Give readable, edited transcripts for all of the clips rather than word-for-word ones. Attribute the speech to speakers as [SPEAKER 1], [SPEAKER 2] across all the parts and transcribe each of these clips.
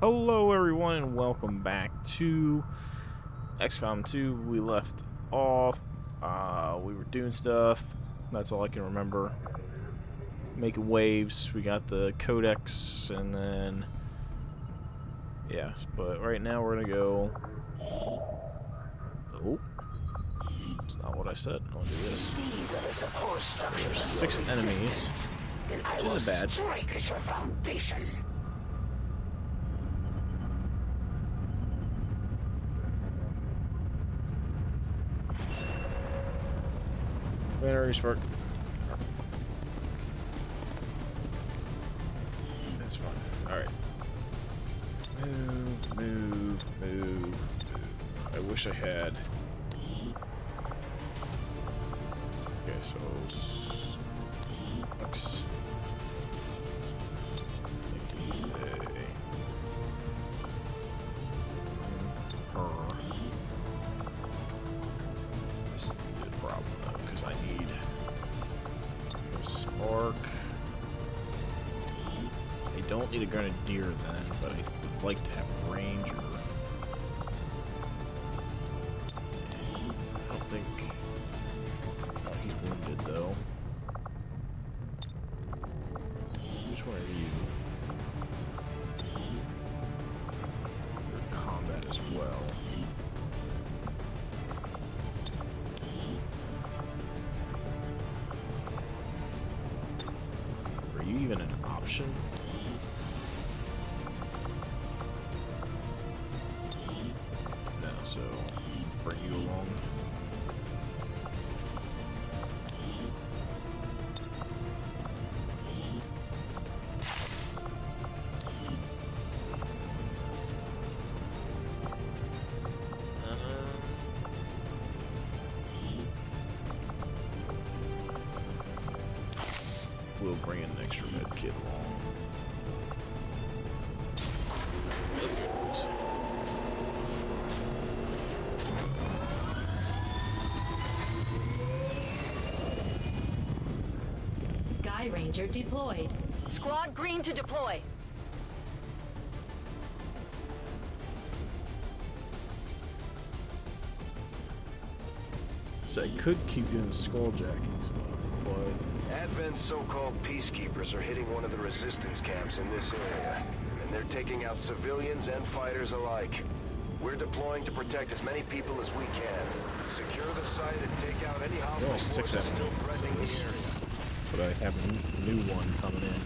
[SPEAKER 1] Hello everyone and welcome back to XCOM 2. We left off, we were doing stuff, that's all I can remember. Making waves, we got the codex, and then, yeah, but right now we're gonna go, oh, it's not what I said, I'll do this. There's 6 enemies, which isn't bad. Banner spark. That's fine. Alright. Move. I wish I had. Okay, so. Looks. This is a problem though, because I need a spark. I don't need a grenadier then, but I would like to have a ranger. I don't think. Oh, he's wounded though. Which one are you? You're combat as well. Are you even an option? No, so bring you along. We'll bring an extra med kit along. Let's go, boys.
[SPEAKER 2] Sky Ranger deployed.
[SPEAKER 3] Squad green to deploy.
[SPEAKER 1] So I could keep doing the skulljacking stuff, but
[SPEAKER 4] Advent's so-called peacekeepers are hitting one of the resistance camps in this area, and they're taking out civilians and fighters alike. We're deploying to protect as many people as we can. Secure the site and take out any hostile
[SPEAKER 1] only 6
[SPEAKER 4] forces still
[SPEAKER 1] enemies,
[SPEAKER 4] threatening the
[SPEAKER 1] so
[SPEAKER 4] area.
[SPEAKER 1] but I have a new one coming in.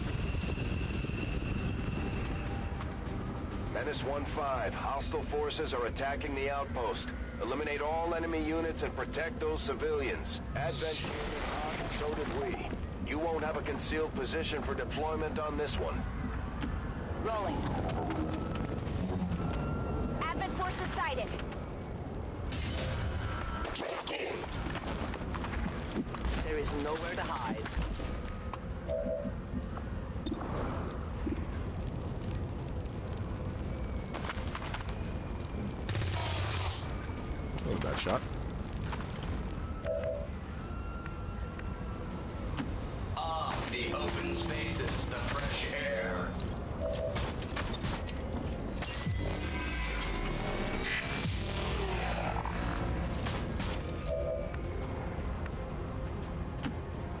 [SPEAKER 4] Menace 1-5, hostile forces are attacking the outpost. Eliminate all enemy units and protect those civilians. Advent came in hot, and so did we. You won't have a concealed position for deployment on this one.
[SPEAKER 3] Rolling. Advent forces sighted. There is nowhere to hide.
[SPEAKER 1] Oh, bad shot.
[SPEAKER 5] The open spaces, the fresh air.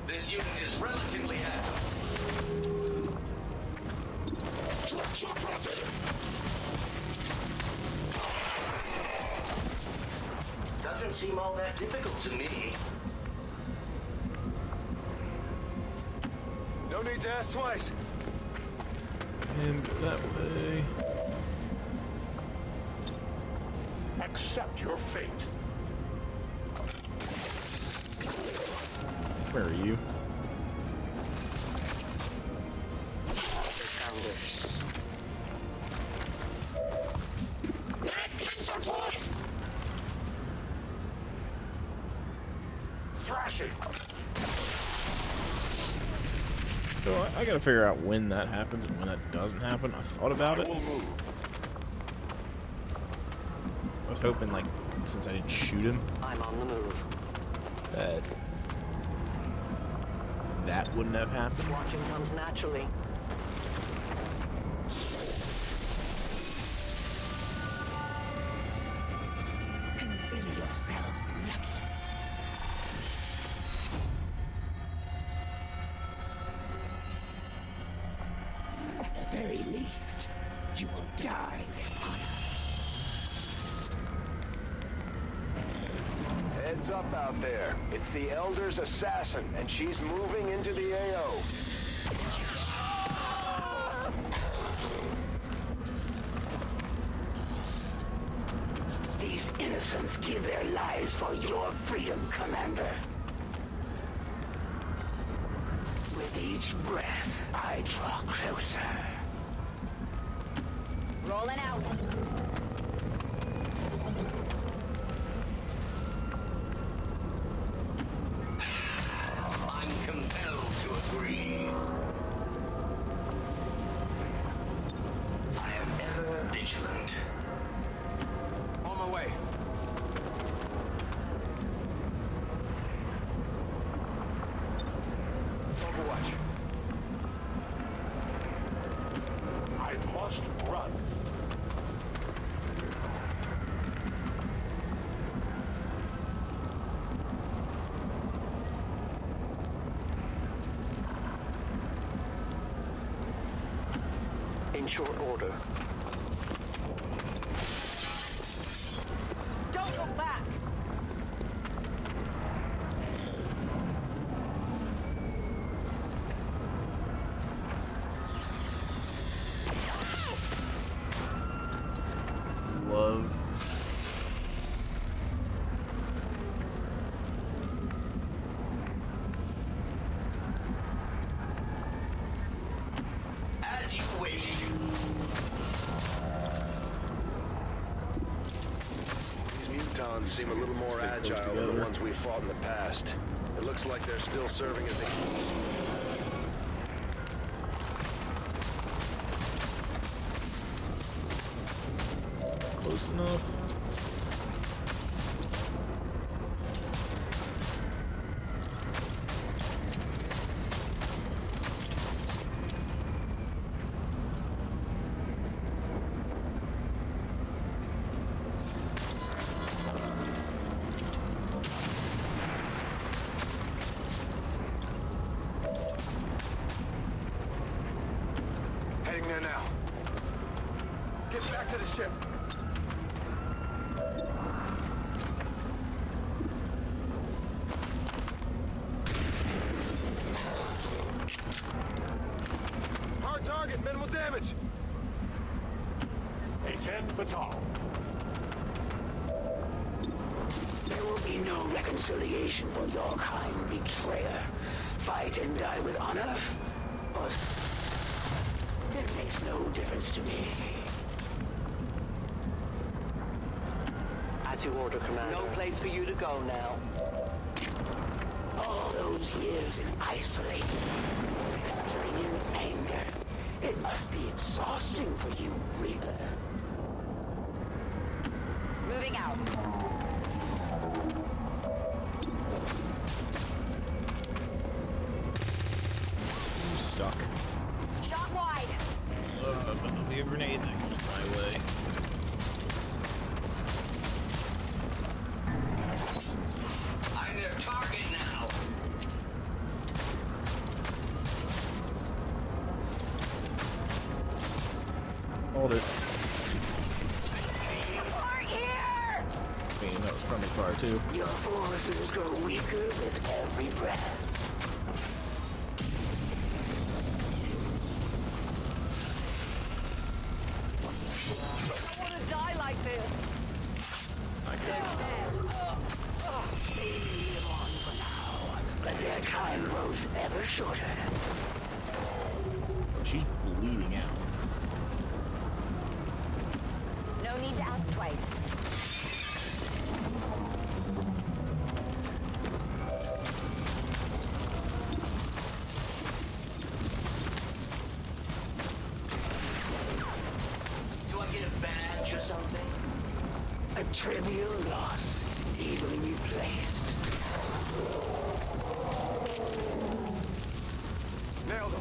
[SPEAKER 5] This unit is relatively active. Doesn't seem all that difficult to me.
[SPEAKER 4] No need to ask twice.
[SPEAKER 1] And go that way.
[SPEAKER 6] Accept your fate.
[SPEAKER 1] Where are you?
[SPEAKER 6] Thrashing.
[SPEAKER 1] So I gotta figure out when that happens and when that doesn't happen. I thought about it.
[SPEAKER 6] I will move.
[SPEAKER 1] I was hoping, like, since I didn't shoot him,
[SPEAKER 3] I'm on the move.
[SPEAKER 1] that that wouldn't have happened.
[SPEAKER 3] Watching comes naturally.
[SPEAKER 7] Consider yourselves lucky. At the very least, you will die with honor.
[SPEAKER 4] Heads up out there. It's the Elder's assassin, and she's moving into the AO.
[SPEAKER 7] These innocents give their lives for your freedom, Commander. With each breath, I draw closer.
[SPEAKER 3] Rolling out.
[SPEAKER 5] I'm compelled to agree. I am ever vigilant.
[SPEAKER 4] On my way. Overwatch.
[SPEAKER 6] I must run.
[SPEAKER 3] In short order. Don't look back!
[SPEAKER 1] Love.
[SPEAKER 5] As you wish.
[SPEAKER 4] These mutons seem a little more
[SPEAKER 1] Stay close
[SPEAKER 4] agile than
[SPEAKER 1] together.
[SPEAKER 4] the ones we've fought in the past. It looks like they're still serving as the...
[SPEAKER 1] Close enough.
[SPEAKER 4] Heading there now. Get back to the ship. Hard target, minimal damage.
[SPEAKER 6] A 10 batal.
[SPEAKER 7] There will be no reconciliation for your kind, betrayer. Fight and die with honor, or... It makes no difference to me.
[SPEAKER 3] As you order, Commander. No place for you to go now.
[SPEAKER 7] All those years in isolation, festering in anger. It must be exhausting for you, Reaper.
[SPEAKER 3] Moving out.
[SPEAKER 1] You suck.
[SPEAKER 3] Shot wide.
[SPEAKER 1] But there'll be a grenade that comes my way.
[SPEAKER 5] I'm their target now.
[SPEAKER 1] Hold it.
[SPEAKER 3] Support here!
[SPEAKER 1] I mean, that was friendly fire too.
[SPEAKER 7] Your forces grow weaker with every breath.
[SPEAKER 3] I don't want to die like this.
[SPEAKER 1] I
[SPEAKER 3] They're
[SPEAKER 1] can
[SPEAKER 3] dead.
[SPEAKER 7] They live on for now, but their time grows ever shorter.
[SPEAKER 1] She's bleeding out.
[SPEAKER 3] No need to ask twice.
[SPEAKER 5] Do I get a badge or something?
[SPEAKER 7] A trivial loss, easily replaced.
[SPEAKER 4] Nailed him.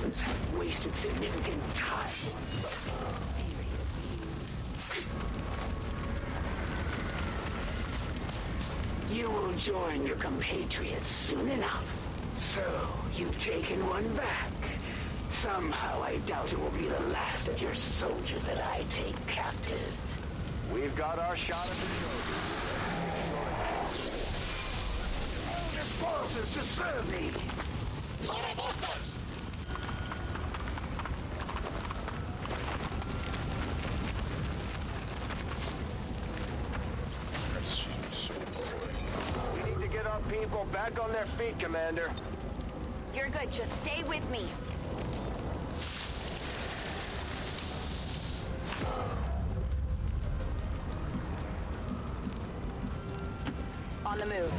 [SPEAKER 7] others have wasted significant time. You will join your compatriots soon enough. So, you've taken one back. Somehow I doubt it will be the last of your soldiers that I take captive.
[SPEAKER 4] We've got our shot at the trophy.
[SPEAKER 7] This force is to serve me.
[SPEAKER 4] We need to get our people back on their feet, Commander.
[SPEAKER 3] You're good. Just stay with me. On the move.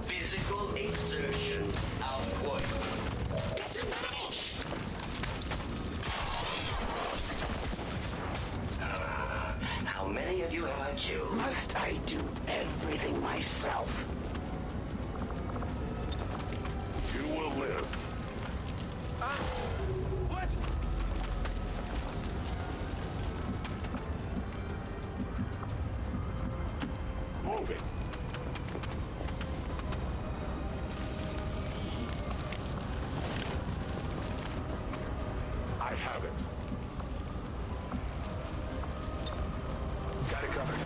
[SPEAKER 5] Physical exertion output. That's a finish. How many of you have I killed?
[SPEAKER 7] Must I do everything myself?
[SPEAKER 6] You will live.
[SPEAKER 4] What?
[SPEAKER 6] Moving. I have it.
[SPEAKER 4] Got it covered.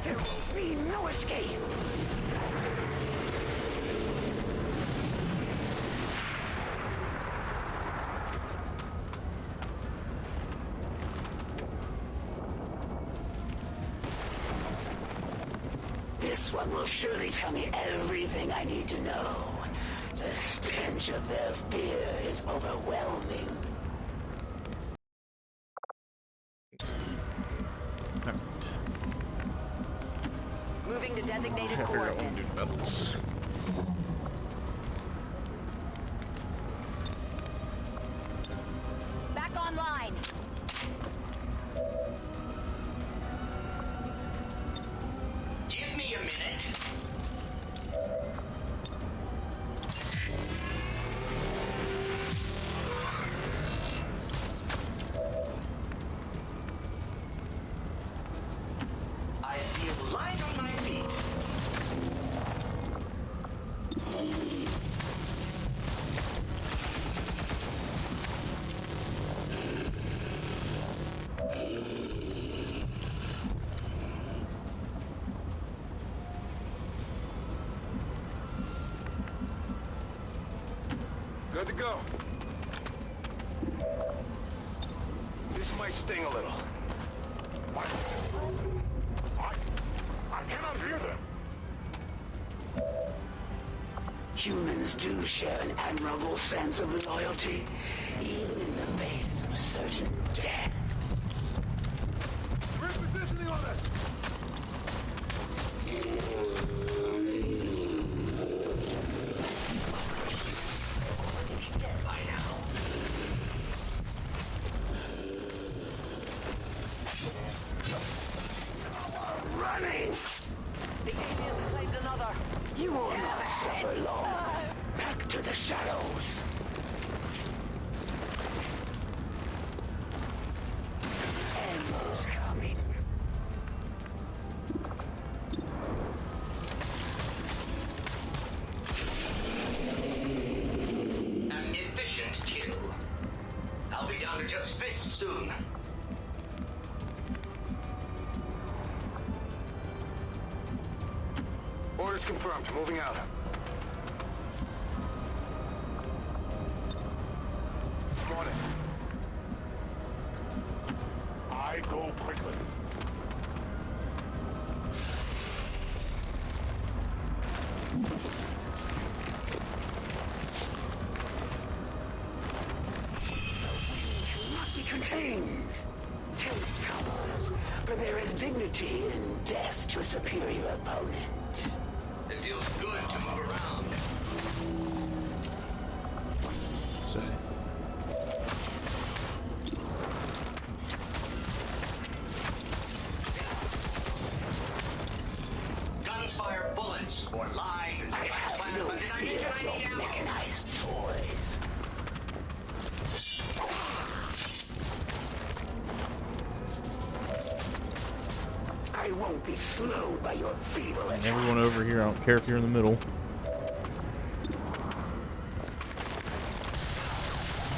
[SPEAKER 7] There will be no escape. This one will surely tell me everything I need to know. The stench of their fear is overwhelming.
[SPEAKER 3] Moving to designated
[SPEAKER 1] I figured out what to do
[SPEAKER 3] coordinates.
[SPEAKER 1] metals.
[SPEAKER 3] Back online.
[SPEAKER 5] Give me a minute. I feel light on my feet.
[SPEAKER 4] Good to go. This might sting a little.
[SPEAKER 6] What? I cannot hear them.
[SPEAKER 7] Humans do share an admirable sense of loyalty, even in the face of certain death.
[SPEAKER 4] Repositioning on us!
[SPEAKER 5] Dead by now.
[SPEAKER 7] Running!
[SPEAKER 3] The aliens claimed another.
[SPEAKER 7] You will not suffer long. Back to the shadows. End is coming.
[SPEAKER 5] An efficient kill. I'll be down to just fists soon.
[SPEAKER 4] Orders confirmed. Moving out. I'm on it.
[SPEAKER 6] I go quickly.
[SPEAKER 7] Must be contained. dignity in death to a superior opponent.
[SPEAKER 5] It feels good to move around.
[SPEAKER 1] Say.
[SPEAKER 5] Guns fire bullets or lie to
[SPEAKER 7] I have no fear of your mechanized toys. I won't be slowed by your feeble
[SPEAKER 1] And everyone over here, I don't care if you're in the middle.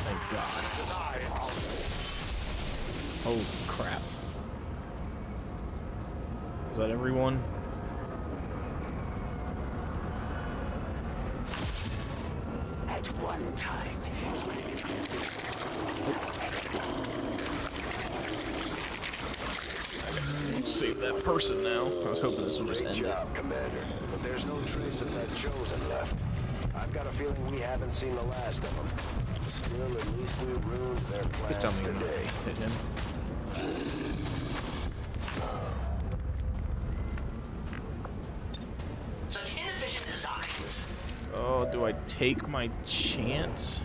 [SPEAKER 1] Thank God. Holy crap. Is that everyone?
[SPEAKER 7] At one time.
[SPEAKER 1] Save that person now. I was hoping this would just
[SPEAKER 4] Great
[SPEAKER 1] end it.
[SPEAKER 4] job, Commander. But there's no trace of that Chosen left. I've got a feeling we haven't seen the last of them. Still, at least we ruined their
[SPEAKER 1] Please
[SPEAKER 4] plans
[SPEAKER 1] tell me you're gonna
[SPEAKER 4] today.
[SPEAKER 1] hit him.
[SPEAKER 5] Such inefficient designs.
[SPEAKER 1] Oh, do I take my chance?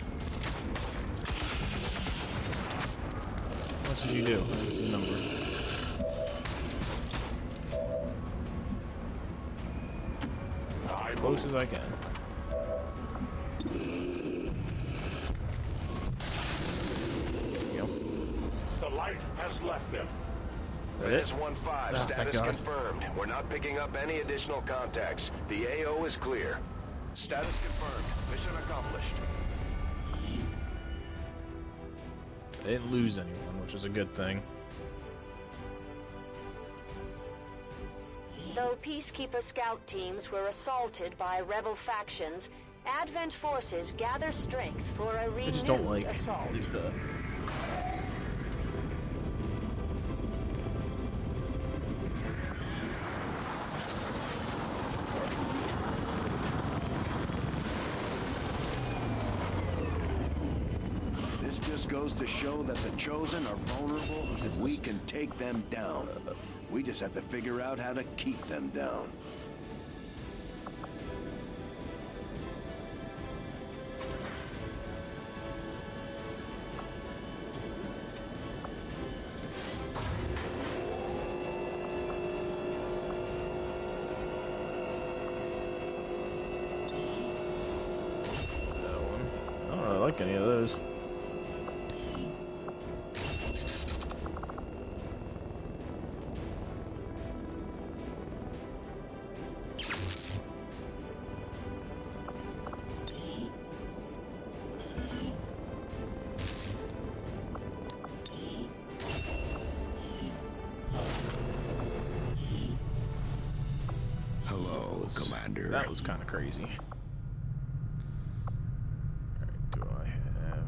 [SPEAKER 1] What did you do? What's the number? As close as I can. There you go.
[SPEAKER 6] The light has left them.
[SPEAKER 1] Is that it?
[SPEAKER 4] Menace 1-5,
[SPEAKER 1] Ah, thank
[SPEAKER 4] status
[SPEAKER 1] God.
[SPEAKER 4] confirmed. We're not picking up any additional contacts. The AO is clear. Status confirmed. Mission accomplished.
[SPEAKER 1] They didn't lose anyone, which is a good thing.
[SPEAKER 3] Though Peacekeeper scout teams were assaulted by rebel factions, Advent forces gather strength for a
[SPEAKER 1] I
[SPEAKER 3] renewed
[SPEAKER 1] just don't like
[SPEAKER 3] assault.
[SPEAKER 1] the
[SPEAKER 8] This just goes to show that the Chosen are vulnerable and we can take them down. We just have to figure out how to keep them down.
[SPEAKER 1] that one. I don't really like any of those.
[SPEAKER 8] Hello, Commander.
[SPEAKER 1] That was kind of crazy. Alright, do I have...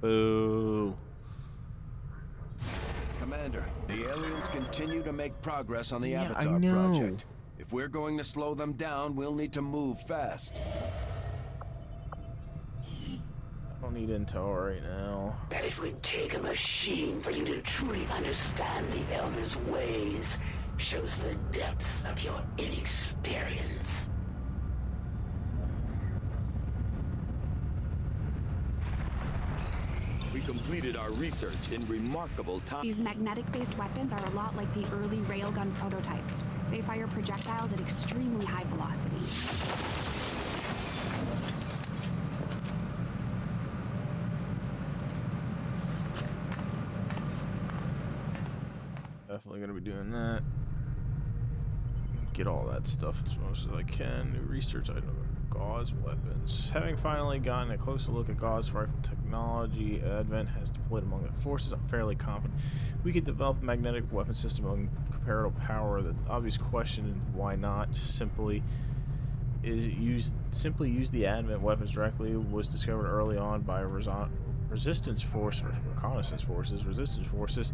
[SPEAKER 1] Boo.
[SPEAKER 8] Commander, the aliens continue to make progress on the
[SPEAKER 1] Yeah, I
[SPEAKER 8] Avatar
[SPEAKER 1] know.
[SPEAKER 8] project. If we're going to slow them down, we'll need to move fast.
[SPEAKER 1] I don't need intel right now.
[SPEAKER 7] That it would take a machine for you to truly understand the Elder's ways shows the depth of your inexperience.
[SPEAKER 9] We completed our research in remarkable time.
[SPEAKER 10] These magnetic-based weapons are a lot like the early railgun prototypes. They fire projectiles at extremely high velocity.
[SPEAKER 1] Definitely gonna be doing that. Get all that stuff as much as I can. New research item. Gauze weapons. Having finally gotten a closer look at Gauze rifle technology Advent has deployed among the forces, I'm fairly confident we could develop a magnetic weapon system of comparable power. The obvious question, why not, simply use the Advent weapons directly, was discovered early on by resistance force or reconnaissance forces. Resistance forces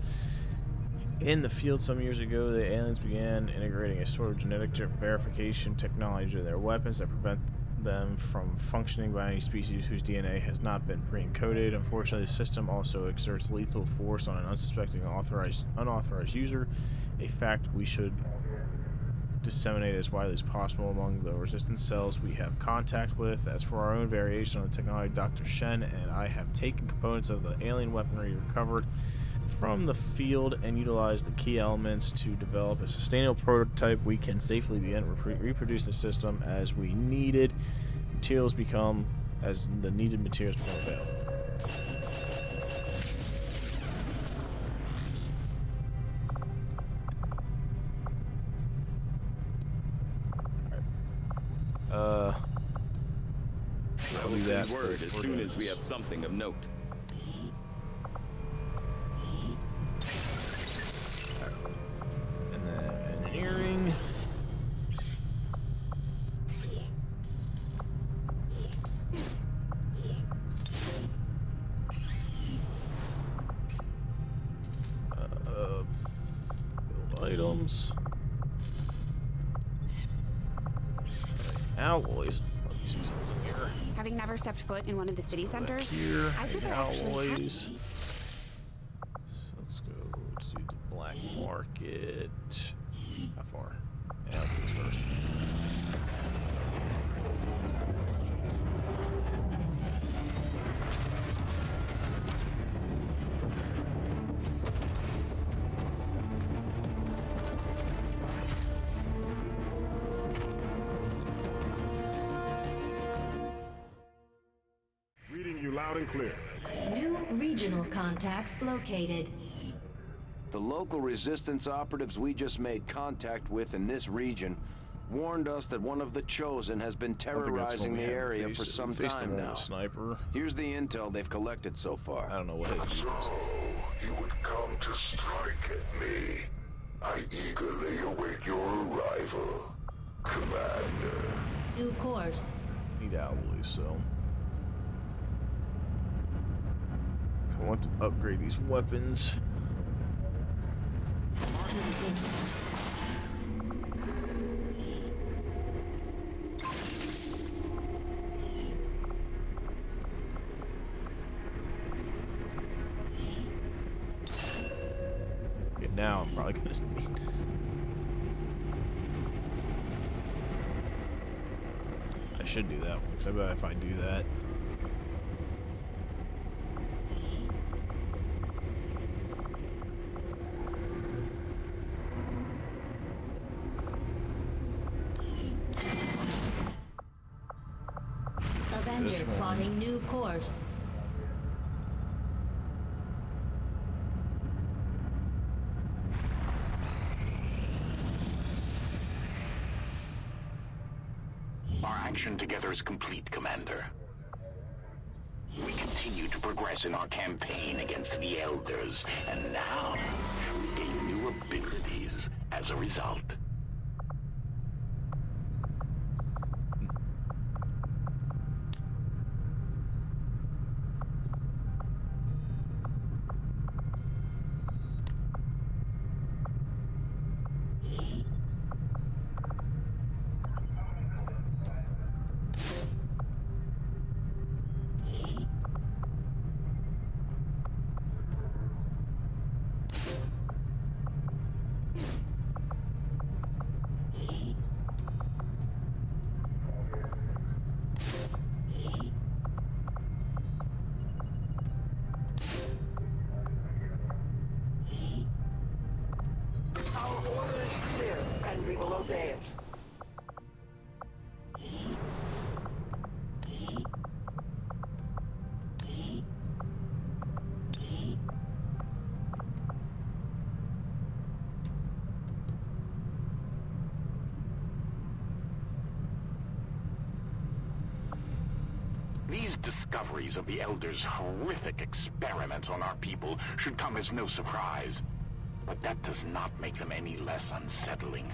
[SPEAKER 1] In the field some years ago, the aliens began integrating a sort of genetic verification technology to their weapons that prevent them from functioning by any species whose DNA has not been pre-encoded. Unfortunately, the system also exerts lethal force on an unsuspecting unauthorized user, a fact we should disseminate as widely as possible among the resistance cells we have contact with. As for our own variation on the technology, Dr. Shen and I have taken components of the alien weaponry recovered from the field and utilized the key elements to develop a sustainable prototype. We can safely begin to reproduce the system as we needed. Materials become as the needed materials become available.
[SPEAKER 9] I'll do that word as soon as we have something of note.
[SPEAKER 1] And then engineering. Build items. Alloys. Let me see something here.
[SPEAKER 10] Having never stepped foot in one of the city centers,
[SPEAKER 1] Here,
[SPEAKER 10] I think I actually have
[SPEAKER 1] alloys.
[SPEAKER 10] these.
[SPEAKER 1] So let's go to the black market. How far? Yeah, I'll do this first.
[SPEAKER 6] Reading you loud and clear.
[SPEAKER 2] New regional contacts located.
[SPEAKER 8] The local resistance operatives we just made contact with in this region warned us that one of the Chosen has been terrorizing the area for some time now.
[SPEAKER 1] Sniper.
[SPEAKER 8] Here's the intel they've collected so far.
[SPEAKER 1] I don't know what it is.
[SPEAKER 6] So, you would come to strike at me. I eagerly await your arrival, Commander.
[SPEAKER 2] New course.
[SPEAKER 1] Need alloys, so I want to upgrade these weapons. Okay, now I'm probably gonna need. I should do that one because I bet if I do that.
[SPEAKER 2] Avenger
[SPEAKER 1] one.
[SPEAKER 2] plotting new course.
[SPEAKER 11] Our action together is complete, Commander. We continue to progress in our campaign against the Elders, and now we gain new abilities as a result.
[SPEAKER 7] Our order is clear, and we will obey it.
[SPEAKER 11] These discoveries of the Elders' horrific experiments on our people should come as no surprise. But that does not make them any less unsettling.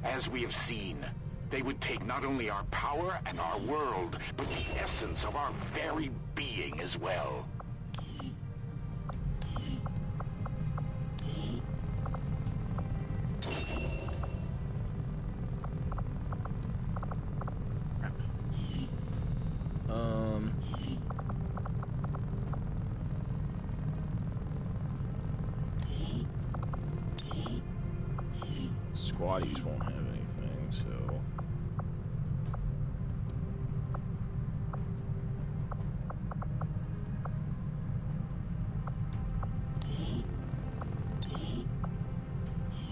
[SPEAKER 11] As we have seen, they would take not only our power and our world, but the essence of our very being as well.
[SPEAKER 1] squatties won't have anything, so...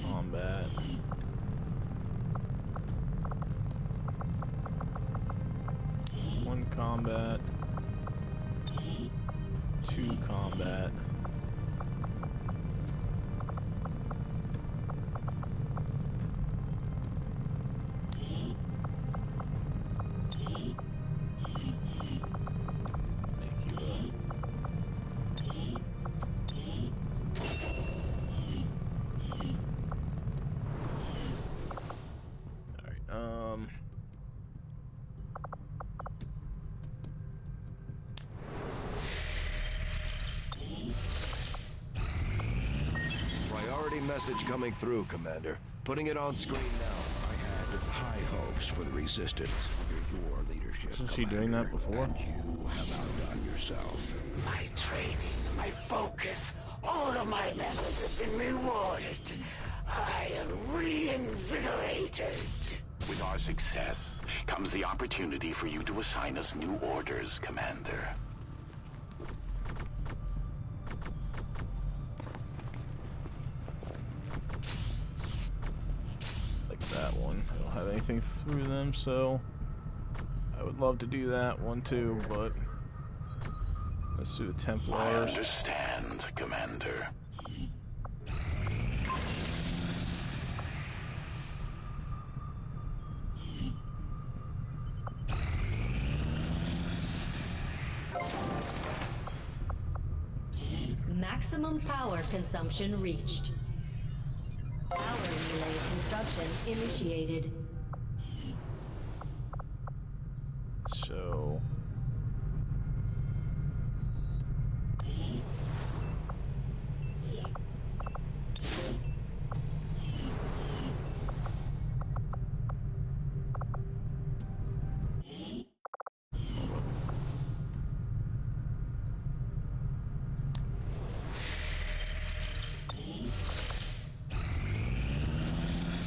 [SPEAKER 1] Combat. One combat. Two combat.
[SPEAKER 8] Message coming through, Commander. Putting it on screen now.
[SPEAKER 6] I had high hopes for the Resistance under your leadership.
[SPEAKER 1] Isn't she doing that before?
[SPEAKER 6] And you have outdone yourself.
[SPEAKER 7] My training, my focus, all of my methods have been rewarded. I am reinvigorated.
[SPEAKER 11] With our success comes the opportunity for you to assign us new orders, Commander.
[SPEAKER 1] That one. I don't have anything through them, so I would love to do that one too, but let's do the Templars.
[SPEAKER 11] I understand, Commander.
[SPEAKER 2] Maximum power consumption reached. Power relay construction initiated.
[SPEAKER 1] So...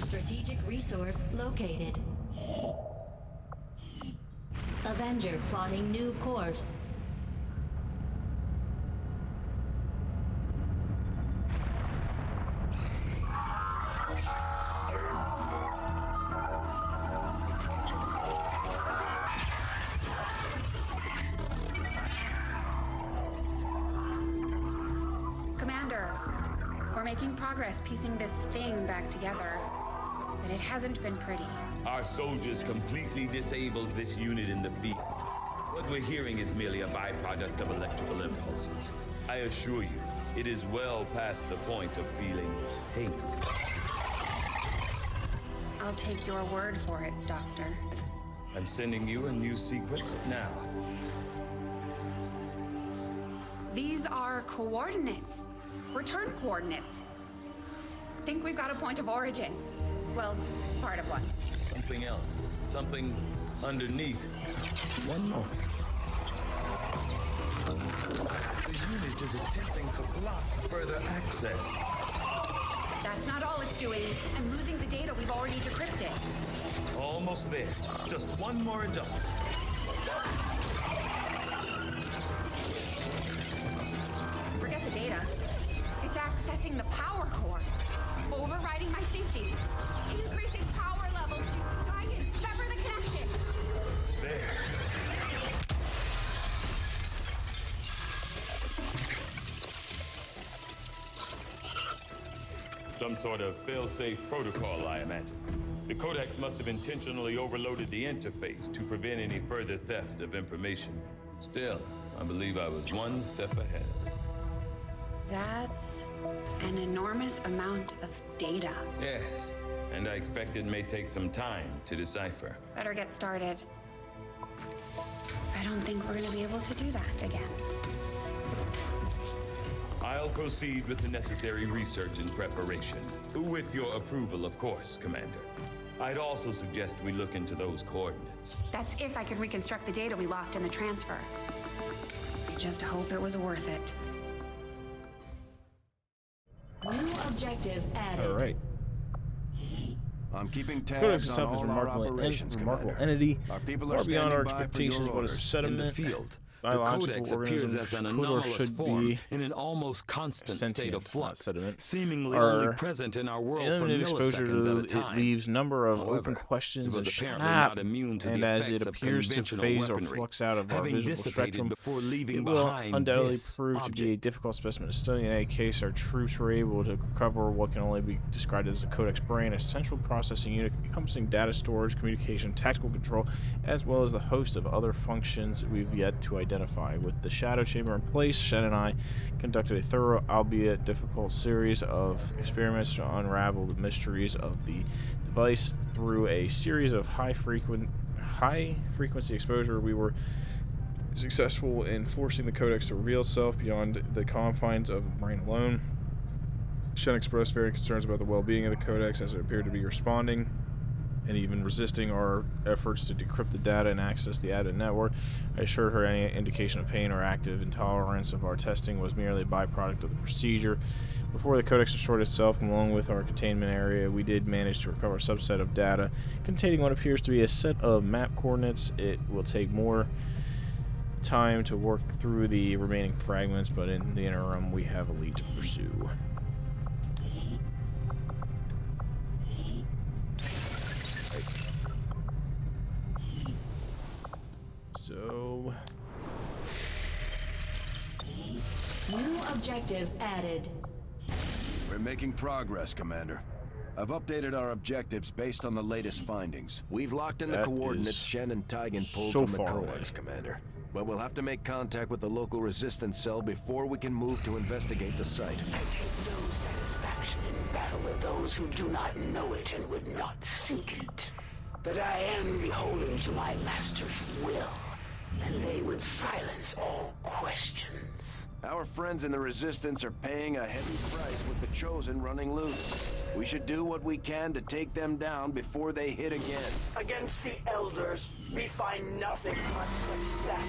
[SPEAKER 2] Strategic resource located. Avenger plotting new course.
[SPEAKER 10] Commander, we're making progress piecing this thing back together. But it hasn't been pretty.
[SPEAKER 9] Our soldiers completely disabled this unit in the field. What we're hearing is merely a byproduct of electrical impulses. I assure you, it is well past the point of feeling pain.
[SPEAKER 10] I'll take your word for it, Doctor.
[SPEAKER 9] I'm sending you a new sequence now.
[SPEAKER 10] These are coordinates. Return coordinates. Think we've got a point of origin. Well, part of one.
[SPEAKER 9] Something else. Something underneath. One moment. The unit is attempting to block further access.
[SPEAKER 10] That's not all it's doing. I'm losing the data we've already decrypted.
[SPEAKER 9] Almost there. Just one more adjustment.
[SPEAKER 10] Forget the data. It's accessing the power core. Overriding my safety. Increasing power levels to try and sever the connection.
[SPEAKER 9] There. Some sort of fail-safe protocol, I imagine. The Codex must have intentionally overloaded the interface to prevent any further theft of information. Still, I believe I was one step ahead.
[SPEAKER 10] That's an enormous amount of data.
[SPEAKER 9] Yes, and I expect it may take some time to decipher.
[SPEAKER 10] Better get started. I don't think we're going to be able to do that again.
[SPEAKER 9] I'll proceed with the necessary research and preparation. With your approval, of course, Commander. I'd also suggest we look into those coordinates.
[SPEAKER 10] That's if I can reconstruct the data we lost in the transfer. I just hope it was worth it.
[SPEAKER 2] New objective added.
[SPEAKER 1] All right.
[SPEAKER 8] I'm keeping
[SPEAKER 1] Codex
[SPEAKER 8] tabs on
[SPEAKER 1] itself is
[SPEAKER 8] all our operations,
[SPEAKER 1] remarkable
[SPEAKER 8] Commander.
[SPEAKER 1] entity,
[SPEAKER 8] Our people
[SPEAKER 1] far
[SPEAKER 8] are
[SPEAKER 1] beyond our
[SPEAKER 8] standing by for
[SPEAKER 1] expectations.
[SPEAKER 8] your
[SPEAKER 1] What a
[SPEAKER 8] orders.
[SPEAKER 1] sediment,
[SPEAKER 12] In the field, the
[SPEAKER 1] biological
[SPEAKER 12] Codex appears as an
[SPEAKER 1] organism could or
[SPEAKER 12] anomalous
[SPEAKER 1] should
[SPEAKER 12] form
[SPEAKER 1] be
[SPEAKER 12] in an almost constant state of
[SPEAKER 1] sentient,
[SPEAKER 12] flux,
[SPEAKER 1] sediment,
[SPEAKER 12] seemingly
[SPEAKER 1] are
[SPEAKER 12] only present in our world for
[SPEAKER 1] limited exposure
[SPEAKER 12] milliseconds at a
[SPEAKER 1] to
[SPEAKER 12] time.
[SPEAKER 1] it leaves number of
[SPEAKER 12] However,
[SPEAKER 1] open questions
[SPEAKER 12] it
[SPEAKER 1] and
[SPEAKER 12] was
[SPEAKER 1] shut
[SPEAKER 12] apparently
[SPEAKER 1] up,
[SPEAKER 12] not immune to
[SPEAKER 1] and
[SPEAKER 12] the
[SPEAKER 1] as it
[SPEAKER 12] effects of
[SPEAKER 1] appears to
[SPEAKER 12] conventional
[SPEAKER 1] phase or
[SPEAKER 12] weaponry,
[SPEAKER 1] flux out of our
[SPEAKER 12] having
[SPEAKER 1] visible
[SPEAKER 12] dissipated
[SPEAKER 1] spectrum,
[SPEAKER 12] before leaving
[SPEAKER 1] it will
[SPEAKER 12] behind
[SPEAKER 1] undoubtedly
[SPEAKER 12] this
[SPEAKER 1] prove to be a
[SPEAKER 12] object.
[SPEAKER 1] difficult specimen to study. In any case, our troops were able to recover what can only be described as a Codex brain, a central processing unit encompassing data storage, communication, tactical control, as well as the host of other functions we've yet to identify. With the Shadow Chamber in place, Shen and I conducted a thorough, albeit difficult, series of experiments to unravel the mysteries of the device. Through a series of high frequency exposure, we were successful in forcing the Codex to reveal itself beyond the confines of the brain alone. Shen expressed varying concerns about the well-being of the Codex, as it appeared to be responding and even resisting our efforts to decrypt the data and access the Advent network. I assured her any indication of pain or active intolerance of our testing was merely a byproduct of the procedure. Before the Codex destroyed itself, along with our containment area, we did manage to recover a subset of data containing what appears to be a set of map coordinates. It will take more time to work through the remaining fragments, but in the interim, we have a lead to pursue. So,
[SPEAKER 2] New objective added.
[SPEAKER 8] We're making progress, Commander. I've updated our objectives based on the latest findings. We've locked in the coordinates Shen and Taigen pulled
[SPEAKER 1] so
[SPEAKER 8] from the
[SPEAKER 1] far
[SPEAKER 8] Codex,
[SPEAKER 1] away.
[SPEAKER 8] Commander. But we'll have to make contact with the local resistance cell before we can move to investigate the site.
[SPEAKER 7] I take no satisfaction in battle with those who do not know it and would not seek it. But I am beholden to my master's will, and they would silence all questions.
[SPEAKER 8] Our friends in the Resistance are paying a heavy price with the Chosen running loose. We should do what we can to take them down before they hit again.
[SPEAKER 7] Against the Elders, we find nothing but success.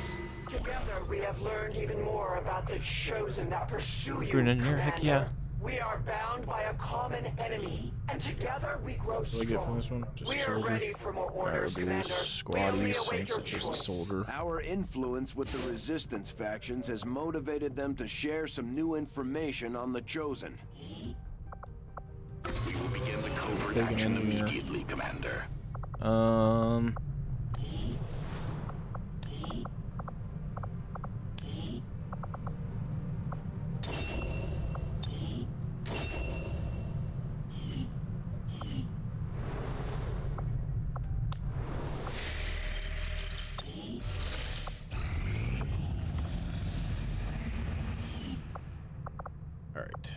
[SPEAKER 7] Together, we have learned even more about the Chosen that pursue you,
[SPEAKER 1] Commander. Heck yeah.
[SPEAKER 7] We are bound by a common enemy, and together we grow
[SPEAKER 1] What do I get from this one? Just
[SPEAKER 7] we
[SPEAKER 1] a
[SPEAKER 7] are
[SPEAKER 1] soldier?
[SPEAKER 7] ready for more
[SPEAKER 1] Alright,
[SPEAKER 7] orders,
[SPEAKER 1] we'll do
[SPEAKER 7] Commander.
[SPEAKER 1] squaddies since it's just a soldier.
[SPEAKER 8] Our influence with the Resistance factions has motivated them to share some new information on the Chosen.
[SPEAKER 11] We will begin the covert
[SPEAKER 1] Big
[SPEAKER 11] action
[SPEAKER 1] enemy here.
[SPEAKER 11] immediately, Commander.
[SPEAKER 1] Alright.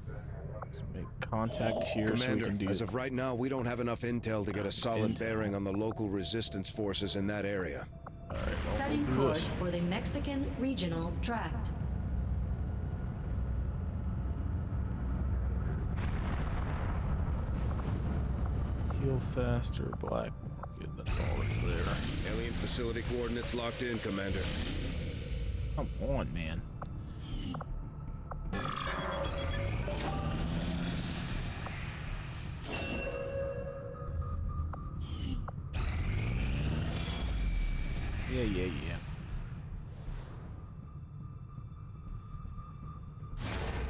[SPEAKER 1] Let's make contact here so we
[SPEAKER 8] Commander,
[SPEAKER 1] can do
[SPEAKER 8] as of right now, we don't have enough intel to get a solid bearing on the local Resistance forces in that area.
[SPEAKER 1] Alright, well,
[SPEAKER 2] Setting
[SPEAKER 1] we'll do
[SPEAKER 2] course
[SPEAKER 1] this.
[SPEAKER 2] for the Mexican Regional Tract.
[SPEAKER 1] Heal faster, black market, that's all that's there.
[SPEAKER 8] Alien facility coordinates locked in, Commander.
[SPEAKER 1] Come on, man. Yeah.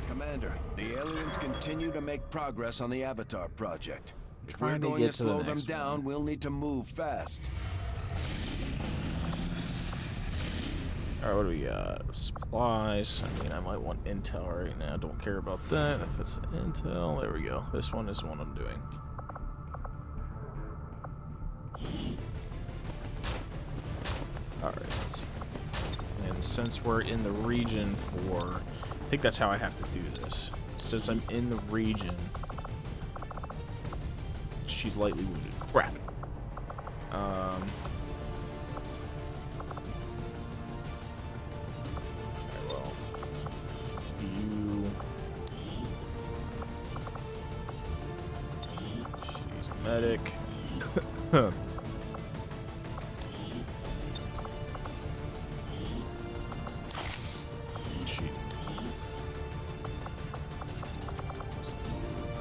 [SPEAKER 8] Commander, the aliens continue to make progress on the Avatar project. If we're
[SPEAKER 1] Trying to
[SPEAKER 8] going
[SPEAKER 1] get
[SPEAKER 8] to
[SPEAKER 1] to the
[SPEAKER 8] slow them
[SPEAKER 1] next
[SPEAKER 8] down,
[SPEAKER 1] one.
[SPEAKER 8] we'll need to move fast.
[SPEAKER 1] Alright, what do we got? Supplies. I mean, I might want intel right now. Don't care about that. If it's intel, there we go. This one is the one I'm doing. Alright, let's see. And since we're in the region for... I think that's how I have to do this. Since I'm in the region... She's lightly wounded. Crap. Alright, well... You... She's a medic.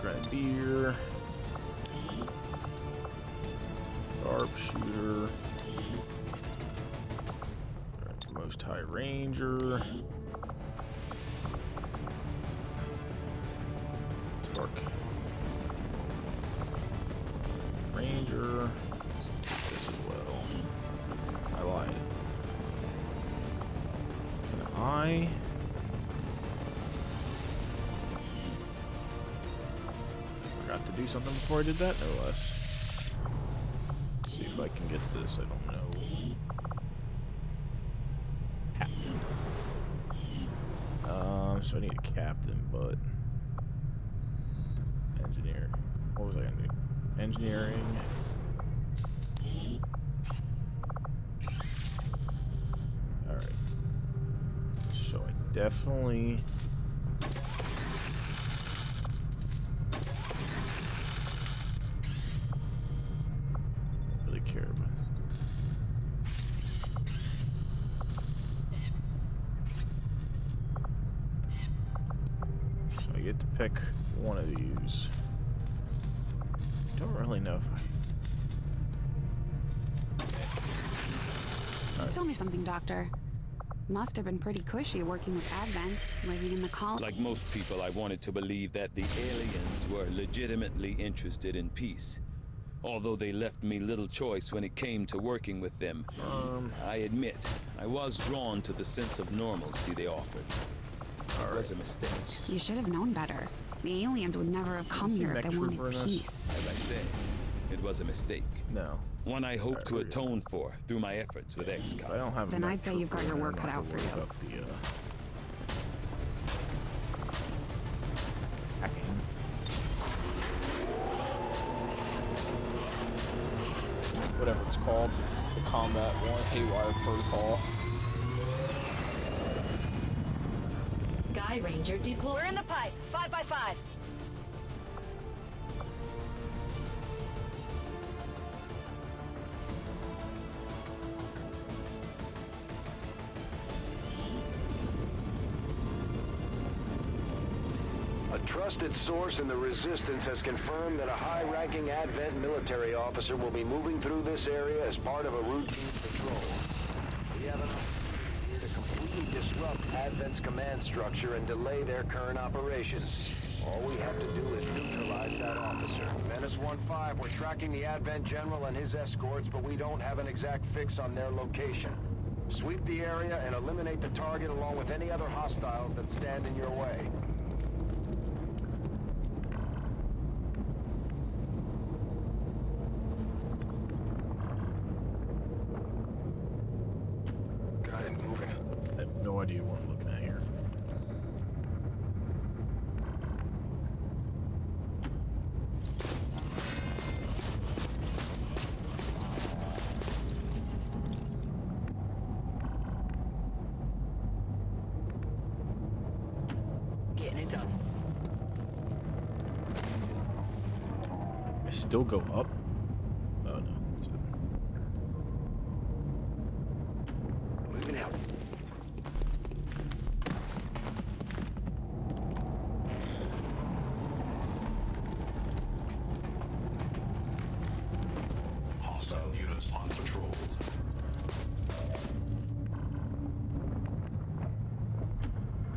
[SPEAKER 1] Grenadier. Most High Ranger. Spark. Ranger. This as well. I lied. Can I? Forgot to do something before I did that, no less. Let's see if I can get this. I don't know. Captain. So I need a captain, but engineer. What was I gonna do? Engineering. Alright. So I definitely really care about. So I get to pick one of these. Don't really know if
[SPEAKER 10] Tell me something, Doctor. Must have been pretty cushy working with Advent, living in the colony.
[SPEAKER 12] Like most people, I wanted to believe that the aliens were legitimately interested in peace. Although they left me little choice when it came to working with them. I admit, I was drawn to the sense of normalcy they offered. It was a mistake.
[SPEAKER 10] You should have known better. The aliens would never have come here if they wanted peace.
[SPEAKER 12] As I said, it was a mistake.
[SPEAKER 1] No.
[SPEAKER 12] One I hope to atone for through my efforts with XCOM.
[SPEAKER 1] I don't have.
[SPEAKER 10] Then I'd say you've got your work cut out for you.
[SPEAKER 1] Whatever it's called, the combat one, Haywire Protocol.
[SPEAKER 2] Sky Ranger deployed.
[SPEAKER 3] We're in the pipe. 5x5.
[SPEAKER 4] A trusted source in the Resistance has confirmed that a high-ranking Advent military officer will be moving through this area as part of a routine patrol. We have enough here to completely disrupt Advent's command structure and delay their current operations. All we have to do is neutralize that officer. Menace 1-5, we're tracking the Advent General and his escorts, but we don't have an exact fix on their location. Sweep the area and eliminate the target along with any other hostiles that stand in your way.
[SPEAKER 1] No idea what I'm looking at here.
[SPEAKER 7] Getting it done.
[SPEAKER 1] I still go up? Oh no, that's it.
[SPEAKER 4] Moving out.
[SPEAKER 6] Hostile units on patrol.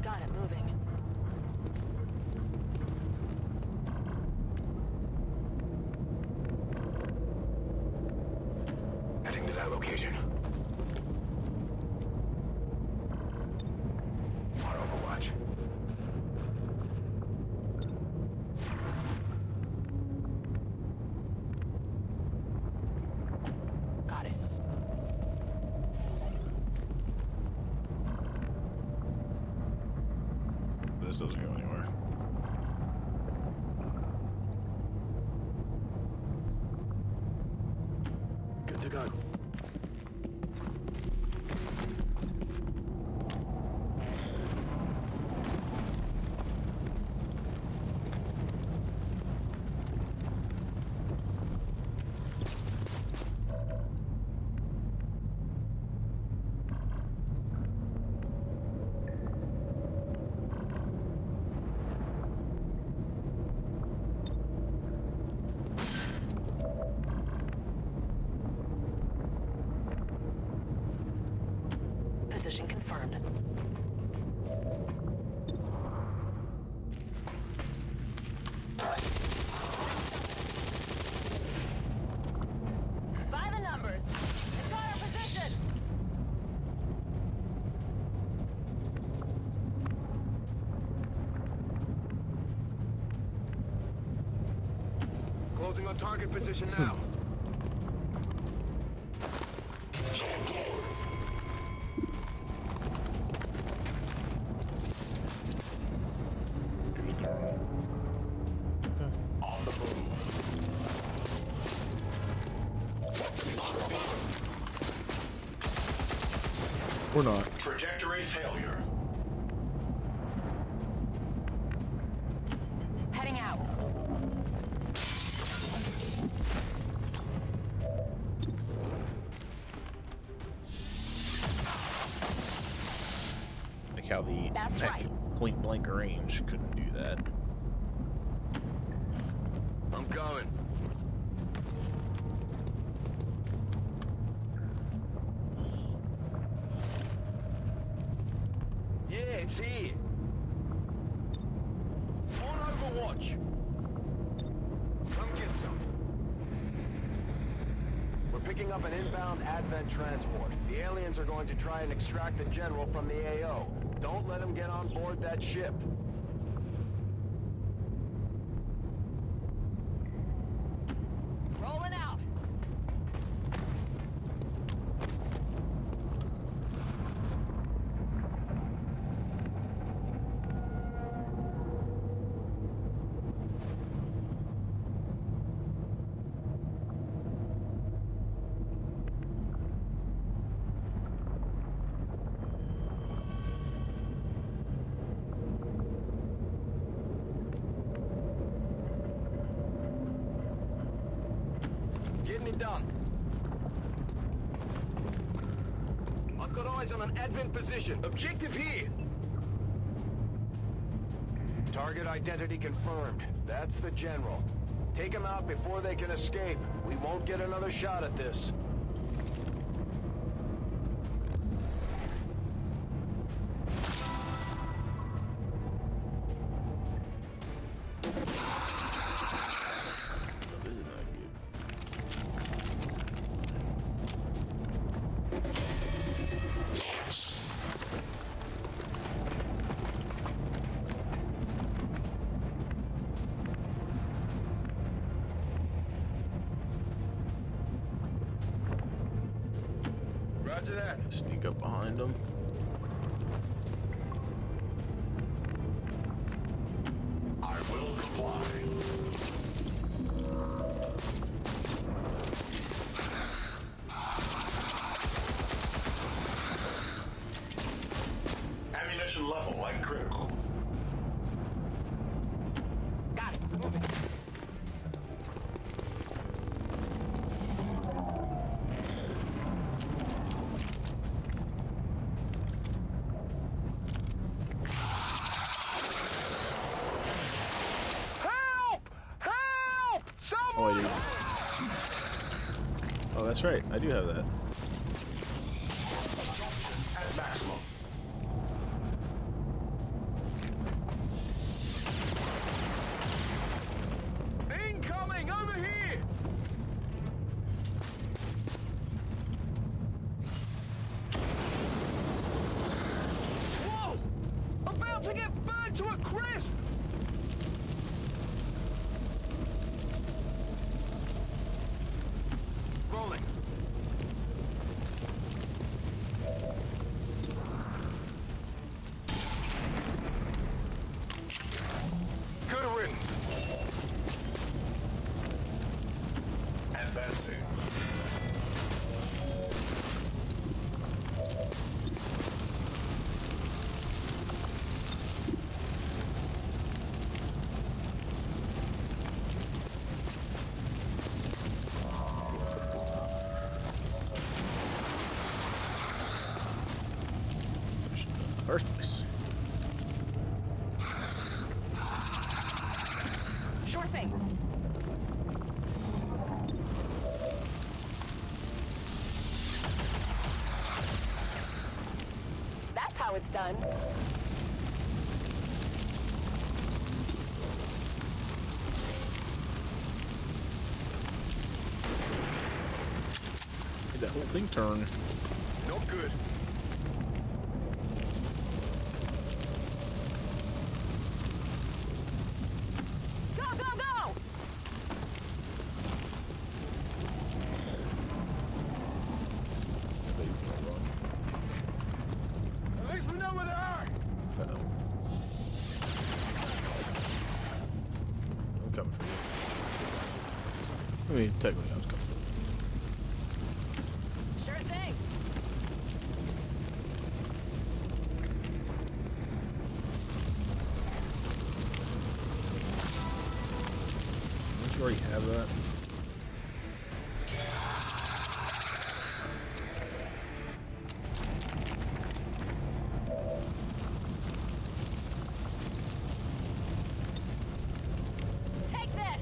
[SPEAKER 3] Got it moving.
[SPEAKER 6] Heading to that location. On Overwatch.
[SPEAKER 3] Got it.
[SPEAKER 1] This doesn't go anywhere.
[SPEAKER 4] Good to go.
[SPEAKER 3] position confirmed. By the numbers. They've got our position.
[SPEAKER 4] Closing on target position now.
[SPEAKER 6] On the move.
[SPEAKER 1] We're not.
[SPEAKER 6] Trajectory failure.
[SPEAKER 3] Heading out.
[SPEAKER 1] Like how the
[SPEAKER 3] That's
[SPEAKER 1] tech
[SPEAKER 3] right.
[SPEAKER 1] point blank range couldn't do that.
[SPEAKER 4] I'm going. Yeah, it's here. On Overwatch. Come get some. We're picking up an inbound Advent transport. The aliens are going to try and extract the general from the AO. Don't let them get on board that ship.
[SPEAKER 3] Rolling out.
[SPEAKER 4] Getting it done. I've got eyes on an Advent position. Objective here. Target identity confirmed. That's the general. Take them out before they can escape. We won't get another shot at this.
[SPEAKER 1] This is not good.
[SPEAKER 4] Roger that.
[SPEAKER 1] Sneak up behind them.
[SPEAKER 6] I will comply. Ammunition level like critical.
[SPEAKER 3] Got it. Moving.
[SPEAKER 4] Help! Help!
[SPEAKER 1] Oh, I
[SPEAKER 4] Someone!
[SPEAKER 1] do. Oh, that's right. I do have that.
[SPEAKER 6] At maximum.
[SPEAKER 4] Incoming! Over here! Whoa! About to get burned to a crisp! Rolling. Good riddance.
[SPEAKER 6] Advancing.
[SPEAKER 1] First place.
[SPEAKER 3] Sure thing.
[SPEAKER 13] how it's done.
[SPEAKER 1] Made that whole thing turn.
[SPEAKER 11] No good.
[SPEAKER 3] Go, go, go!
[SPEAKER 11] At least we know where they are.
[SPEAKER 1] Uh-oh. I'm coming for you. I mean, technically I was coming for you.
[SPEAKER 3] Sure thing.
[SPEAKER 1] Don't you already have that?
[SPEAKER 3] Take this!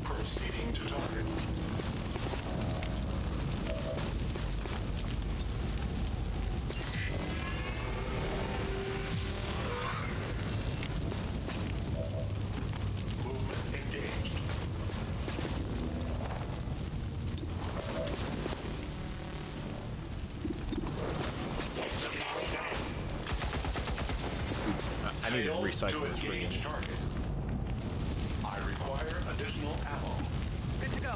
[SPEAKER 6] Proceeding to target. Movement engaged.
[SPEAKER 1] I need to
[SPEAKER 6] Failed
[SPEAKER 1] recycle
[SPEAKER 6] to
[SPEAKER 1] this
[SPEAKER 6] engage
[SPEAKER 1] friggin'.
[SPEAKER 6] target. I require additional ammo.
[SPEAKER 3] Good to go.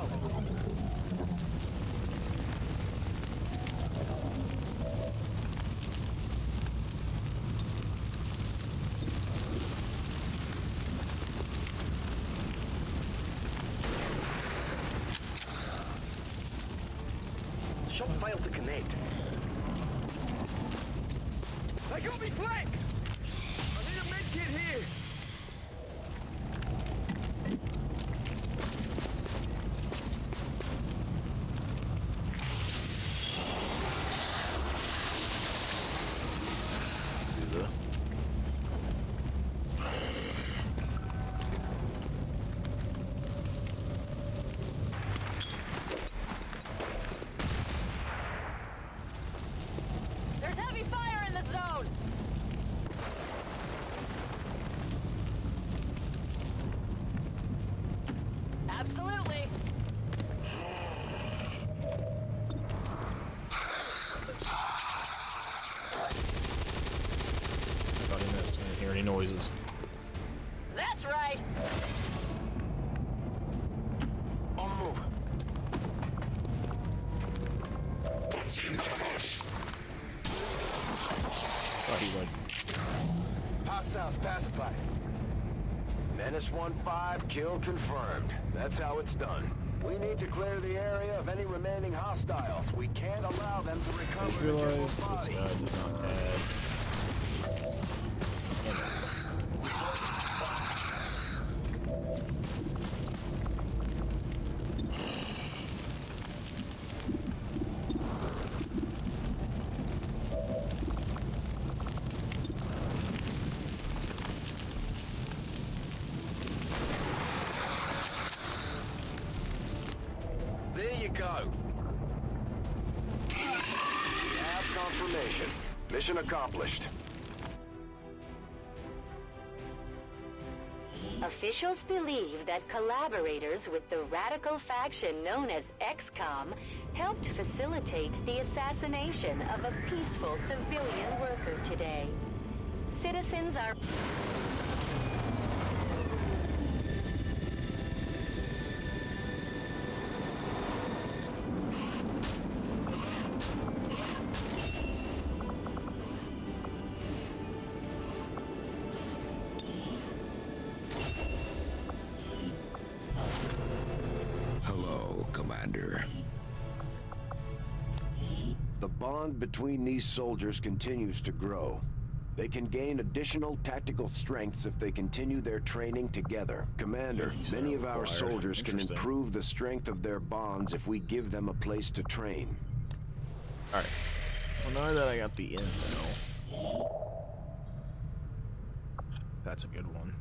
[SPEAKER 11] Shop failed to connect. They got me flanked! I need a medkit here!
[SPEAKER 1] Do the
[SPEAKER 3] There's heavy fire in the zone! Absolutely.
[SPEAKER 1] I thought he missed. I didn't hear any noises.
[SPEAKER 3] That's right.
[SPEAKER 11] On the move.
[SPEAKER 1] Thought he went.
[SPEAKER 4] Hot sounds pacified. Menace 1-5, kill confirmed. That's how it's done. We need to clear the area of any remaining hostiles. We can't allow them to
[SPEAKER 1] I
[SPEAKER 4] recover
[SPEAKER 1] just
[SPEAKER 4] the
[SPEAKER 1] realized
[SPEAKER 4] general
[SPEAKER 1] this
[SPEAKER 4] body.
[SPEAKER 1] guy did not add.
[SPEAKER 4] There you go. We have confirmation. Mission accomplished.
[SPEAKER 3] Officials believe that collaborators with the radical faction known as XCOM helped facilitate the assassination of a peaceful civilian worker today. Citizens are...
[SPEAKER 8] Hello, Commander. The bond between these soldiers continues to grow. They can gain additional tactical strengths if they continue their training together. Commander, many of our soldiers can improve the strength of their bonds if we give them a place to train.
[SPEAKER 1] Alright. Well, now that I got the intel, that's a good one.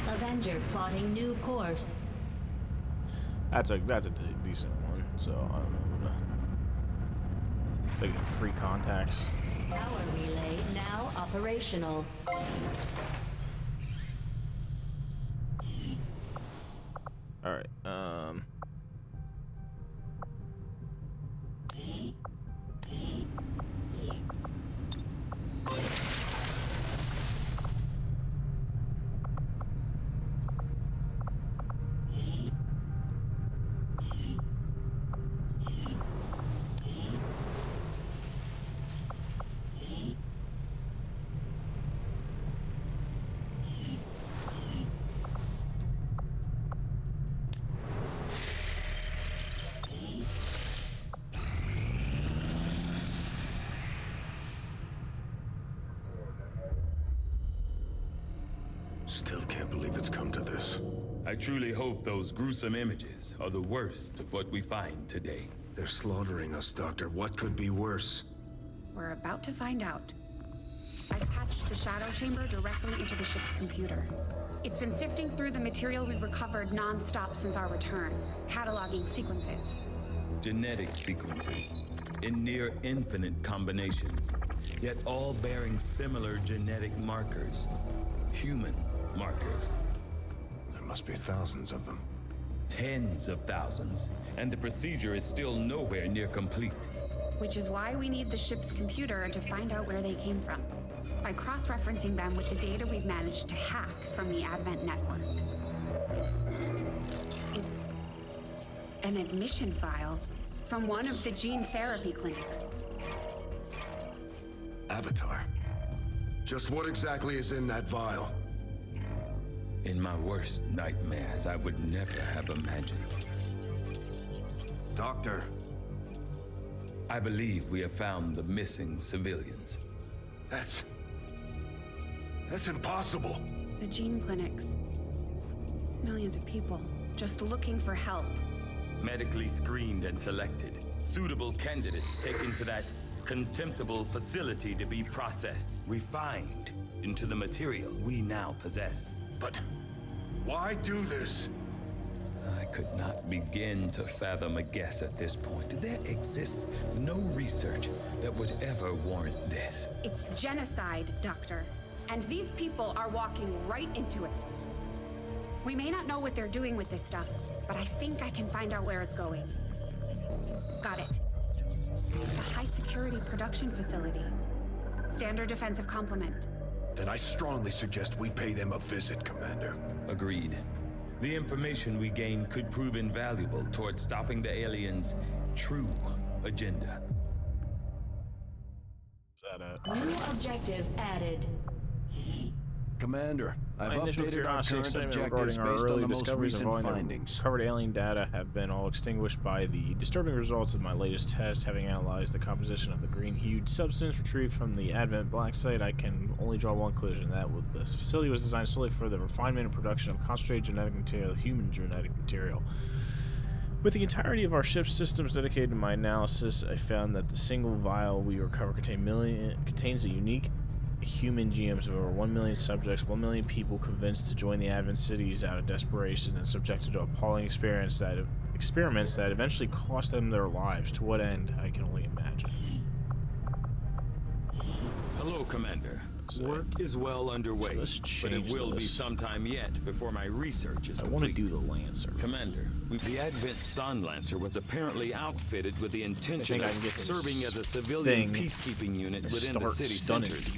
[SPEAKER 2] Avenger plotting new course.
[SPEAKER 1] That's a decent one. So I'm gonna take free contacts.
[SPEAKER 2] Power relay now operational.
[SPEAKER 1] All right.
[SPEAKER 6] Still can't believe it's come to this.
[SPEAKER 9] I truly hope those gruesome images are the worst of what we find today.
[SPEAKER 6] They're slaughtering us, Doctor. What could be worse?
[SPEAKER 10] We're about to find out. I've patched the shadow chamber directly into the ship's computer. It's been sifting through the material we recovered non-stop since our return, cataloging sequences.
[SPEAKER 9] Genetic sequences in near infinite combinations, yet all bearing similar genetic markers. Human markers.
[SPEAKER 6] There must be thousands of them.
[SPEAKER 9] Tens of thousands, and the procedure is still nowhere near complete.
[SPEAKER 10] Which is why we need the ship's computer to find out where they came from, by cross-referencing them with the data we've managed to hack from the Advent network. It's an admission file from one of the gene therapy clinics.
[SPEAKER 6] Avatar. Just what exactly is in that vial?
[SPEAKER 9] In my worst nightmares, I would never have imagined.
[SPEAKER 6] Doctor.
[SPEAKER 9] I believe we have found the missing civilians.
[SPEAKER 6] That's impossible.
[SPEAKER 10] The gene clinics. Millions of people just looking for help.
[SPEAKER 9] Medically screened and selected. Suitable candidates taken to that contemptible facility to be processed, refined into the material we now possess.
[SPEAKER 6] But why do this?
[SPEAKER 9] I could not begin to fathom a guess at this point. There exists no research that would ever warrant this.
[SPEAKER 10] It's genocide, Doctor. And these people are walking right into it. We may not know what they're doing with this stuff, but I think I can find out where it's going. Got it. It's a high-security production facility. Standard defensive complement.
[SPEAKER 6] Then I strongly suggest we pay them a visit, Commander.
[SPEAKER 9] Agreed. The information we gain could prove invaluable towards stopping the aliens' true agenda.
[SPEAKER 2] New objective added.
[SPEAKER 8] Commander, I've
[SPEAKER 1] My initial
[SPEAKER 8] updated our
[SPEAKER 1] curiosity
[SPEAKER 8] current
[SPEAKER 1] statement
[SPEAKER 8] objectives
[SPEAKER 1] regarding our
[SPEAKER 8] based on
[SPEAKER 1] early
[SPEAKER 8] the most
[SPEAKER 1] discoveries
[SPEAKER 8] recent
[SPEAKER 1] involving
[SPEAKER 8] findings.
[SPEAKER 1] the covered alien data have been all extinguished by the disturbing results of my latest test. Having analyzed the composition of the green-hued substance retrieved from the Advent Black site, I can only draw one conclusion, that the facility was designed solely for the refinement and production of concentrated genetic material, human genetic material. With the entirety of our ship's systems dedicated to my analysis, I found that the single vial we recovered contains a unique human genomes of over 1 million subjects, 1 million people convinced to join the Advent cities out of desperation and subjected to appalling experiments that eventually cost them their lives. To what end, I can only imagine.
[SPEAKER 12] Hello, Commander. Work is well underway, but it will be some time yet before my research is complete.
[SPEAKER 1] I want to do the Lancer.
[SPEAKER 12] Commander, the Advent Stun Lancer was apparently outfitted with the intention of serving as a civilian peacekeeping unit within the city centers.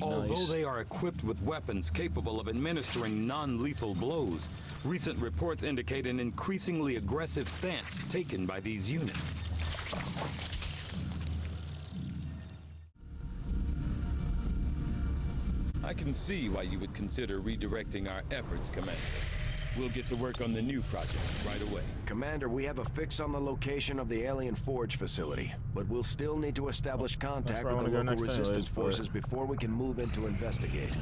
[SPEAKER 12] Although they are equipped with weapons capable of administering non-lethal blows, recent reports indicate an increasingly aggressive stance taken by these units. I can see why you would consider redirecting our efforts, Commander. We'll get to work on the new project right away.
[SPEAKER 8] Commander, we have a fix on the location of the alien forge facility, but we'll still need to establish contact with the local resistance forces before we can move in to investigate.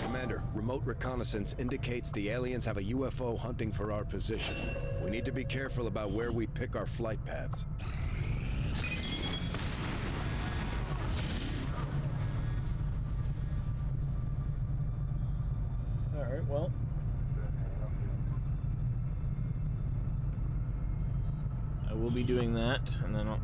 [SPEAKER 8] Commander, remote reconnaissance indicates the aliens have a UFO hunting for our position. We need to be careful about where we pick our flight paths.
[SPEAKER 1] Alright, well. I will be doing that, and then I'll...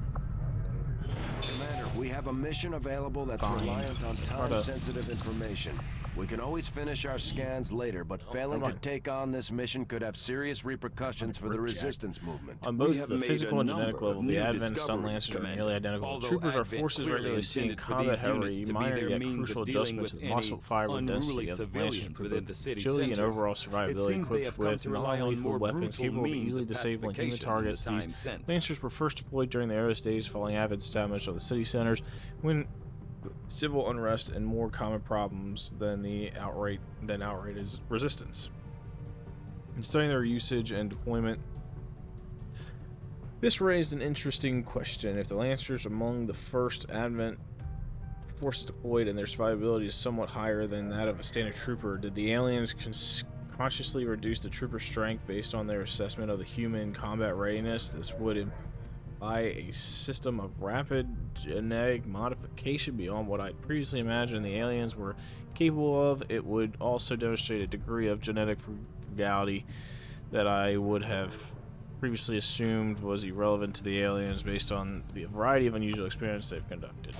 [SPEAKER 8] Commander, we have a mission available that's reliant on time-sensitive information. We can always finish our scans later, but failing to take on this mission could have serious repercussions for the resistance movement.
[SPEAKER 1] On both the physical and genetic level, the Advent Sun Lancers are nearly identical. The troopers are forces regularly seen in combat, however, minor yet crucial adjustments to the muscle fiber density of the Lancers improve agility and overall survivability, equipped with non-lethal weapons capable of easily disabling human targets. These Lancers were first deployed during the earliest days following Advent's establishment of the city centers, when civil unrest and more common problems than outright is resistance. In studying their usage and deployment, this raised an interesting question. If the Lancers among the first Advent forces deployed and their survivability is somewhat higher than that of a standard trooper, did the aliens consciously reduce the trooper's strength based on their assessment of the human combat readiness? This would imply a system of rapid genetic modification beyond what I'd previously imagined the aliens were capable of. It would also demonstrate a degree of genetic frugality that I would have previously assumed was irrelevant to the aliens based on the variety of unusual experiments they've conducted.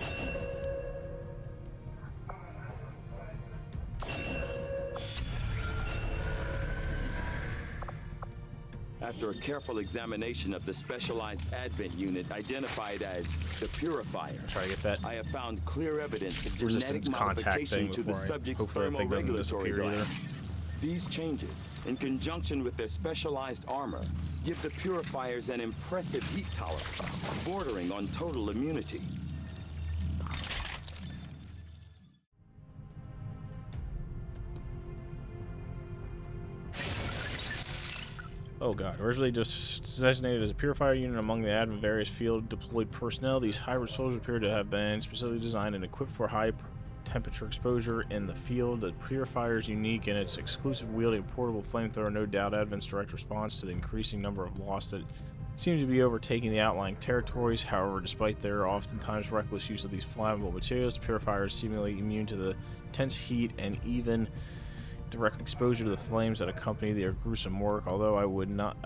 [SPEAKER 12] After a careful examination of the specialized Advent unit identified as the Purifier, I have found clear evidence of genetic modification to the subject's thermoregulatory gland. These changes, in conjunction with their specialized armor, give the Purifiers an impressive heat tolerance, bordering on total immunity.
[SPEAKER 1] Oh god. Originally designated as a purifier unit among the Advent various field deployed personnel, these hybrid soldiers appear to have been specifically designed and equipped for high temperature exposure in the field. The purifier is unique in its exclusive wielding portable flamethrower, no doubt Advent's direct response to the increasing number of loss that seem to be overtaking the outlying territories. However, despite their oftentimes reckless use of these flammable materials, the purifier is seemingly immune to the intense heat and even direct exposure to the flames that accompany their gruesome work. Although I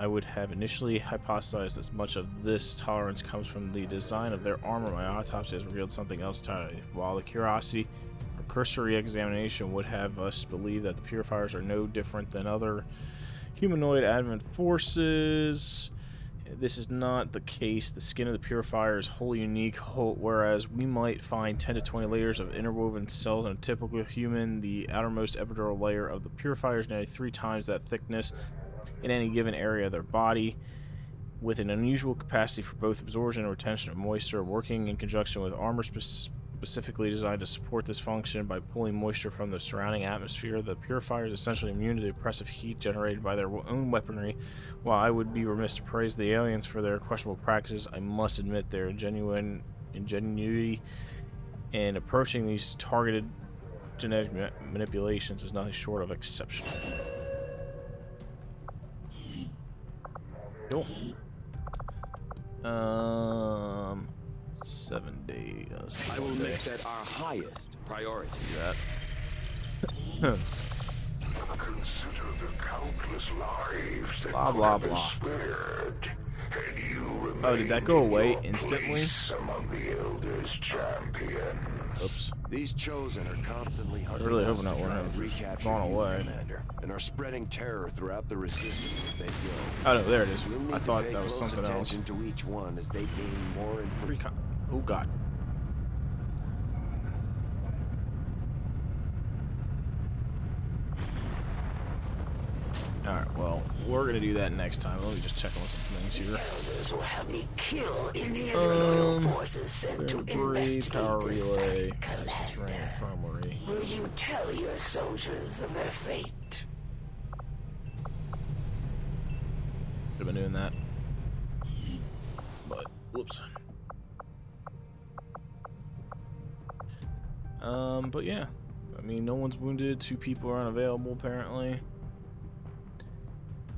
[SPEAKER 1] would have initially hypothesized that much of this tolerance comes from the design of their armor, my autopsy has revealed something else entirely. While the curiosity or cursory examination would have us believe that the purifiers are no different than other humanoid Advent forces, this is not the case. The skin of the purifier is wholly unique, whereas we might find 10 to 20 layers of interwoven cells in a typical human. The outermost epidermal layer of the purifier is nearly 3 times that thickness in any given area of their body, with an unusual capacity for both absorption and retention of moisture, working in conjunction with armor specifically designed to support this function by pulling moisture from the surrounding atmosphere. The purifier is essentially immune to the oppressive heat generated by their own weaponry. While I would be remiss to praise the aliens for their questionable practices, I must admit their genuine ingenuity in approaching these targeted genetic manipulations is nothing short of exceptional. Cool. 7 days.
[SPEAKER 12] I will make that our highest priority.
[SPEAKER 6] Consider the countless lives that
[SPEAKER 1] blah blah blah.
[SPEAKER 6] Spared, and you
[SPEAKER 1] oh, did that go away instantly?
[SPEAKER 6] Among the Elders' champions.
[SPEAKER 1] Oops.
[SPEAKER 8] These chosen are constantly hunting.
[SPEAKER 1] I really hope not one of them gone away.
[SPEAKER 8] Commander, and are spreading terror throughout the resistance as they go.
[SPEAKER 1] Oh no, there it is.
[SPEAKER 8] We'll
[SPEAKER 1] I thought that was something else.
[SPEAKER 8] To each one as they gain more information.
[SPEAKER 1] Oh god. Alright, well, we're gonna do that next time. Let me just check on some things here.
[SPEAKER 7] Elders will have me kill any loyal forces sent to
[SPEAKER 1] debris,
[SPEAKER 7] investigate
[SPEAKER 1] power
[SPEAKER 7] this
[SPEAKER 1] relay,
[SPEAKER 7] site,
[SPEAKER 1] distance range, infirmary.
[SPEAKER 7] Will you tell your soldiers of their fate?
[SPEAKER 1] Could have been doing that. But, whoops. But yeah. I mean, no one's wounded. 2 people are unavailable, apparently.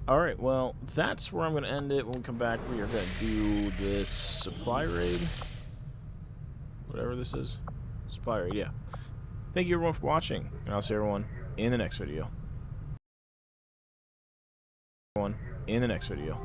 [SPEAKER 1] Alright, well, that's where I'm going to end it. When we come back, we are going to do this supply raid. Whatever this is. Supply raid, yeah. Thank you, everyone, for watching. And I'll see everyone in the next video. In the next video.